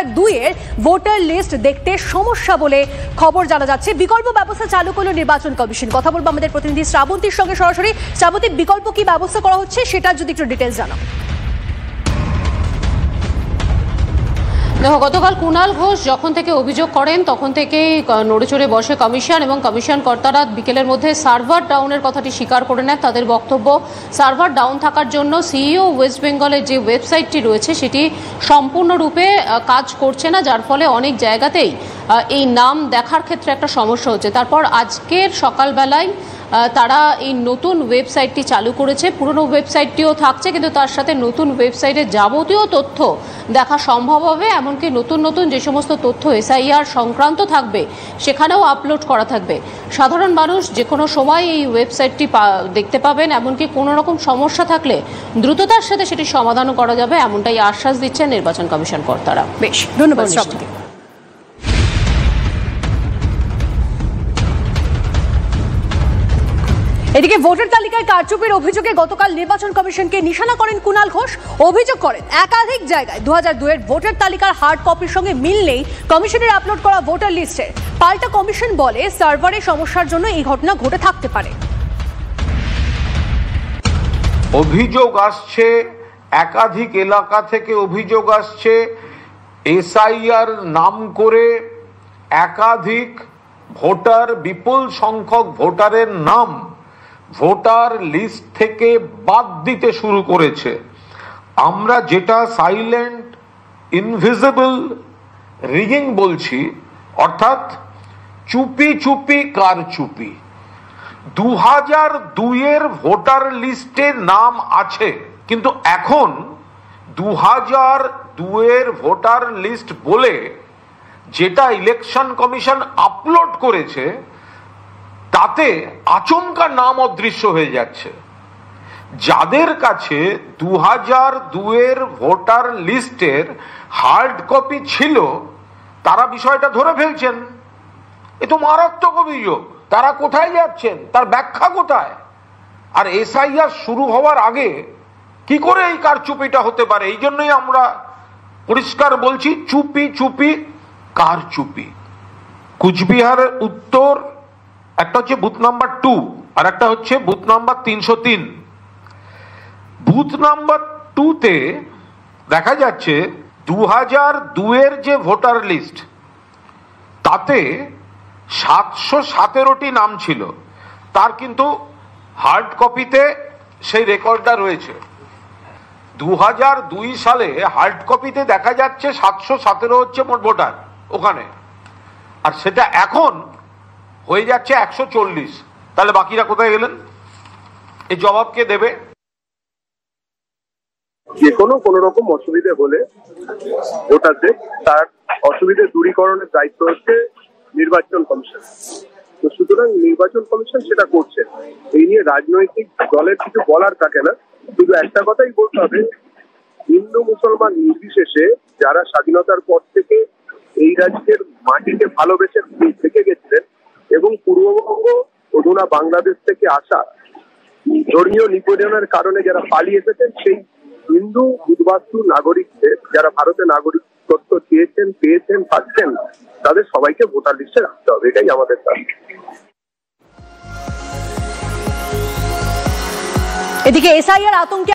2002-এর voter list দেখতে সমস্যা বলে খবর জানা যাচ্ছে। বিকল্প ব্যবস্থা চালু করল নির্বাচন কমিশন। কথা বলবো আমাদের প্রতিনিধি শ্রাবন্তীর সঙ্গে সরাসরি। শ্রাবন্তী, বিকল্প কি ব্যবস্থা করা হচ্ছে সেটা যদি একটু ডিটেইলস জানাও। দেখো, গতকাল কুণাল ঘোষ যখন থেকে অভিযোগ করেন তখন থেকেই নড়েচড়ে বসে কমিশন এবং কমিশন কর্তারা বিকেলের মধ্যে সার্ভার ডাউনের কথাটি স্বীকার করে নেন। তাদের বক্তব্য, সার্ভার ডাউন থাকার জন্য সিইও ওয়েস্ট বেঙ্গলের যে ওয়েবসাইটটি রয়েছে সেটি সম্পূর্ণরূপে কাজ করছে না, যার ফলে অনেক জায়গাতেই এই নাম দেখার ক্ষেত্রে একটা সমস্যা হচ্ছে। তারপর আজকের সকালবেলায় তারা এই নতুন ওয়েবসাইটটি চালু করেছে। পুরনো ওয়েবসাইটটিও থাকছে, কিন্তু তার সাথে নতুন ওয়েবসাইটে যাবতীয় তথ্য দেখা সম্ভব হবে। এমনকি নতুন নতুন যে সমস্ত তথ্য এসআইআর সংক্রান্ত থাকবে সেখানেও আপলোড করা থাকবে। সাধারণ মানুষ যে কোনো সময় এই ওয়েবসাইটটি দেখতে পাবেন। এমনকি কোনো রকম সমস্যা থাকলে দ্রুততার সাথে সেটি সমাধানও করা যাবে, এমনটাই আশ্বাস দিচ্ছেন নির্বাচন কমিশন কর্তারা। বেশ, ধন্যবাদ শ্রাবন্তী। এদিকে ভোটার তালিকায় কারচুপির অভিযোগে গতকাল নির্বাচন কমিশনকে নিশানা করেন কুণাল ঘোষ। অভিযোগ করেন একাধিক জায়গায় 2002-এর ভোটার তালিকার হার্ড কপির সঙ্গে মিল নেই কমিশনের আপলোড করা ভোটার লিস্টের। পাল্টা কমিশন বলে সার্ভারের সমস্যার জন্য এই ঘটনা ঘটে থাকতে পারে। অভিযোগ আসছে, একাধিক এলাকা থেকে অভিযোগ আসছে, এসআইআর নাম করে একাধিক ভোটার, বিপুল সংখ্যক ভোটারের নাম ভোটার লিস্ট থেকে বাদ দিতে শুরু করেছে। আমরা যেটা সাইলেন্ট ইনভিজিবল রিগিং বলছি, অর্থাৎ চুপি চুপি কারচুপি। 2002-এর ভোটার লিস্টে নাম আছে, কিন্তু এখন 2002-এর ভোটার লিস্ট বলে যেটা ইলেকশন কমিশন আপলোড করেছে তাতে আচমকা নাম অদৃশ্য হয়ে যাচ্ছে। যাদের কাছে 2002-এর ভোটার লিস্টের হার্ড কপি ছিল তারা বিষয়টা ধরে ফেলছেন। এ তো মারাত্মক অভিযোগ। তারা কোথায় যাচ্ছেন, তার ব্যাখ্যা কোথায়? আর এসআইআর শুরু হওয়ার আগে কি করে এই কারচুপিটা হতে পারে? এই জন্যই আমরা পরিষ্কার বলছি, চুপি চুপি কারচুপি। কুচবিহারের উত্তর একটা হচ্ছে বুথ নাম্বার 2 আর একটা হচ্ছে বুথ নাম্বার 303। বুথ নাম্বার 2-তে দেখা যাচ্ছে 2002-এর যে ভোটার লিস্ট তাতে 717টি নাম ছিল, তার কিন্তু হার্ড কপিতে সেই রেকর্ডটা রয়েছে। 2002 সালে হার্ড কপিতে দেখা যাচ্ছে 717 হচ্ছে মোট ভোটার ওখানে, আর সেটা এখন হয়ে যাচ্ছে 140। তাহলে বাকিরা কোথায় গেলেন? এই জবাব কে দেবে? যে কোনো রকম অসুবিধা হলে ভোটারদের তার অসুবিধা দূরীকরণের দায়িত্ব হচ্ছে নির্বাচন কমিশন। তো সুতরাং নির্বাচন কমিশন সেটা করছে। এই নিয়ে রাজনৈতিক দলের কিছু বলার থাকে না, শুধু একটা কথাই বলতে হবে, হিন্দু মুসলমান নির্বিশেষে যারা স্বাধীনতার পর থেকে এই রাজ্যের মাটিকে ভালোবেসে থেকে গেছিলেন এবং পূর্ববঙ্গ অধুনা বাংলাদেশ থেকে আসা ধর্মীয় নিপীড়নের কারণে যারা পালিয়ে এসেছেন, সেই হিন্দু উদ্বাস্তু নাগরিকদের যারা ভারতে নাগরিকত্ব চেয়েছেন, পেয়েছেন, পাচ্ছেন, তাদের সবাইকে ভোটার লিস্টে রাখতে হবে। এটাই আমাদের দাবি। এদিকে এসআইআর আতঙ্কে